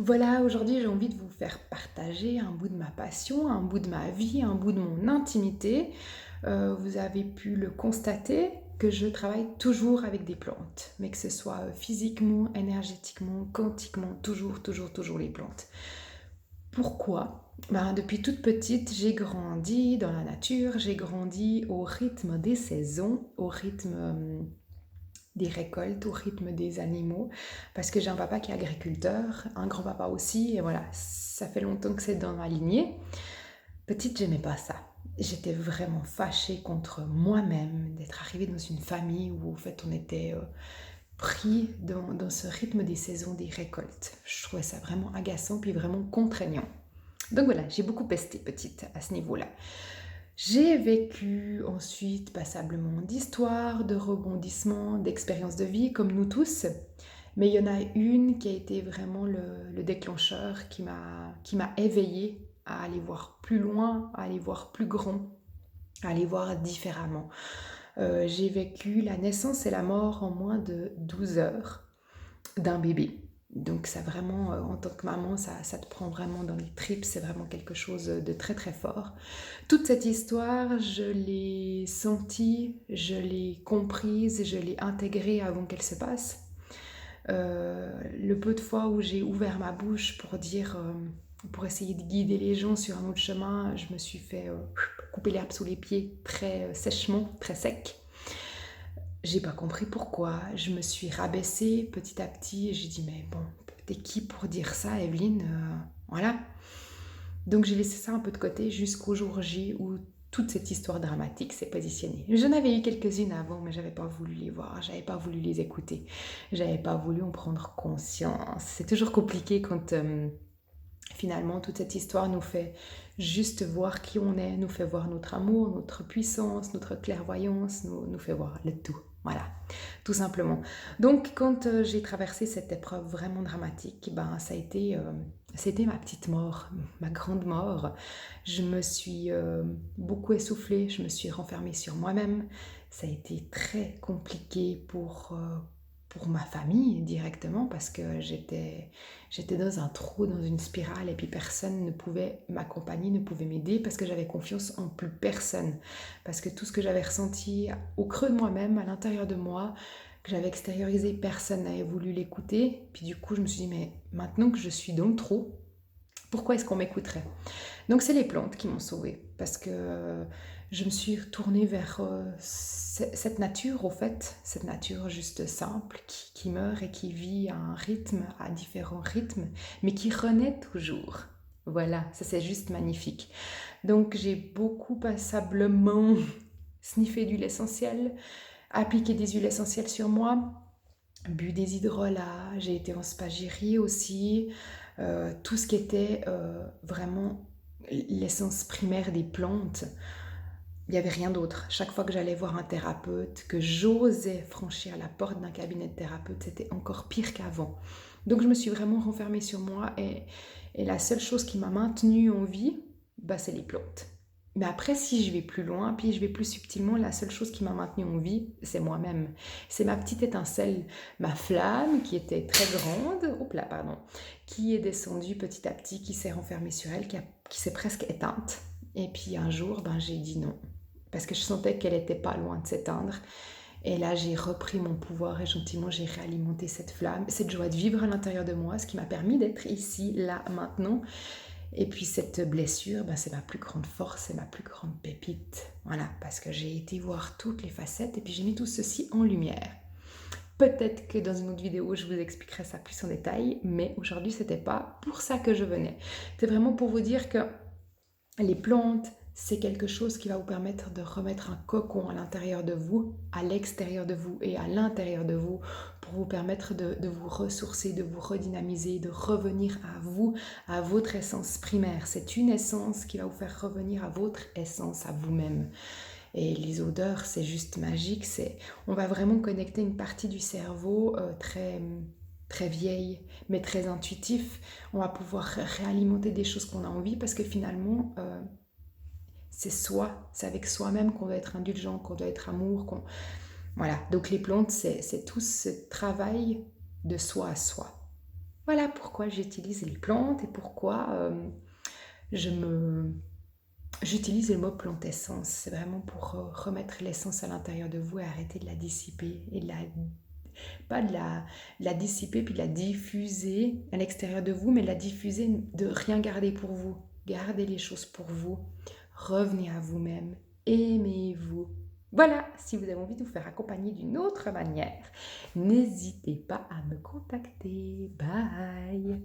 Voilà, aujourd'hui j'ai envie de vous faire partager un bout de ma passion, un bout de ma vie, un bout de mon intimité. Vous avez pu le constater que je travaille toujours avec des plantes, mais que ce soit physiquement, énergétiquement, quantiquement, toujours les plantes. Pourquoi? Ben, depuis toute petite, j'ai grandi dans la nature, j'ai grandi au rythme des saisons, au rythme des récoltes, au rythme des animaux, parce que j'ai un papa qui est agriculteur, un grand-papa aussi, et voilà, ça fait longtemps que c'est dans ma lignée. Petite, j'aimais pas ça. J'étais vraiment fâchée contre moi-même d'être arrivée dans une famille où en fait on était pris dans ce rythme des saisons des récoltes. Je trouvais ça vraiment agaçant puis vraiment contraignant. Donc voilà, j'ai beaucoup pesté petite à ce niveau-là. J'ai vécu ensuite passablement d'histoires, de rebondissements, d'expériences de vie, comme nous tous. Mais il y en a une qui a été vraiment le déclencheur qui m'a éveillée à aller voir plus loin, à aller voir plus grand, à aller voir différemment. J'ai vécu la naissance et la mort en moins de 12 heures d'un bébé. Donc ça vraiment, en tant que maman, ça te prend vraiment dans les tripes, c'est vraiment quelque chose de très très fort. Toute cette histoire, je l'ai sentie, je l'ai comprise, je l'ai intégrée avant qu'elle se passe. Le peu de fois où j'ai ouvert ma bouche pour dire, pour essayer de guider les gens sur un autre chemin, je me suis fait couper l'herbe sous les pieds très sèchement, très sec. J'ai pas compris pourquoi. Je me suis rabaissée petit à petit et j'ai dit mais bon, t'es qui pour dire ça, Evelyne? Voilà. Donc j'ai laissé ça un peu de côté jusqu'au jour J où toute cette histoire dramatique s'est positionnée. J'en avais eu quelques-unes avant, mais j'avais pas voulu les voir, j'avais pas voulu les écouter, j'avais pas voulu en prendre conscience. C'est toujours compliqué quand finalement toute cette histoire nous fait juste voir qui on est, nous fait voir notre amour, notre puissance, notre clairvoyance, nous fait voir le tout. Voilà, tout simplement. Donc, quand j'ai traversé cette épreuve vraiment dramatique, ben, c'était ma petite mort, ma grande mort. Je me suis beaucoup essoufflée, je me suis renfermée sur moi-même. Ça a été très compliqué pour ma famille directement parce que j'étais dans un trou, dans une spirale et puis personne ne pouvait m'accompagner, ne pouvait m'aider parce que j'avais confiance en plus personne. Parce que tout ce que j'avais ressenti au creux de moi-même, à l'intérieur de moi, que j'avais extériorisé, personne n'avait voulu l'écouter. Puis du coup, je me suis dit, mais maintenant que je suis dans le trou, pourquoi est-ce qu'on m'écouterait? Donc c'est les plantes qui m'ont sauvée parce que je me suis retournée vers cette nature au fait, cette nature juste simple qui meurt et qui vit à un rythme, à différents rythmes, mais qui renaît toujours. Voilà, ça c'est juste magnifique. Donc j'ai beaucoup passablement sniffé d'huile essentielle, appliqué des huiles essentielles sur moi, bu des hydrolats, j'ai été en spagyrie aussi, tout ce qui était vraiment l'essence primaire des plantes. Il n'y avait rien d'autre. Chaque fois que j'allais voir un thérapeute, que j'osais franchir la porte d'un cabinet de thérapeute, c'était encore pire qu'avant. Donc je me suis vraiment renfermée sur moi et la seule chose qui m'a maintenue en vie, bah, c'est les plantes. Mais après, si je vais plus loin, puis je vais plus subtilement, la seule chose qui m'a maintenue en vie, c'est moi-même. C'est ma petite étincelle, ma flamme qui était très grande, hop là, pardon, qui est descendue petit à petit, qui s'est renfermée sur elle, qui s'est presque éteinte. Et puis un jour, ben, j'ai dit non, parce que je sentais qu'elle n'était pas loin de s'éteindre. Et là, j'ai repris mon pouvoir et gentiment, j'ai réalimenté cette flamme, cette joie de vivre à l'intérieur de moi, ce qui m'a permis d'être ici, là, maintenant. Et puis cette blessure, ben, c'est ma plus grande force, c'est ma plus grande pépite. Voilà, parce que j'ai été voir toutes les facettes et puis j'ai mis tout ceci en lumière. Peut-être que dans une autre vidéo, je vous expliquerai ça plus en détail, mais aujourd'hui, c'était pas pour ça que je venais. C'est vraiment pour vous dire que les plantes, c'est quelque chose qui va vous permettre de remettre un cocon à l'intérieur de vous, à l'extérieur de vous et à l'intérieur de vous pour vous permettre de vous ressourcer, de vous redynamiser, de revenir à vous, à votre essence primaire. C'est une essence qui va vous faire revenir à votre essence, à vous-même. Et les odeurs, c'est juste magique. On va vraiment connecter une partie du cerveau très vieille, mais très intuitif. On va pouvoir réalimenter des choses qu'on a envie parce que finalement, c'est soi, c'est avec soi-même qu'on doit être indulgent, qu'on doit être amour. Voilà, donc les plantes, c'est tout ce travail de soi à soi. Voilà pourquoi j'utilise les plantes et pourquoi je me j'utilise le mot plante essence. C'est vraiment pour remettre l'essence à l'intérieur de vous et arrêter de la dissiper et pas de la dissiper puis de la diffuser à l'extérieur de vous, mais de la diffuser, de rien garder pour vous. Gardez les choses pour vous. Revenez à vous-même. Aimez-vous. Voilà, si vous avez envie de vous faire accompagner d'une autre manière, n'hésitez pas à me contacter. Bye!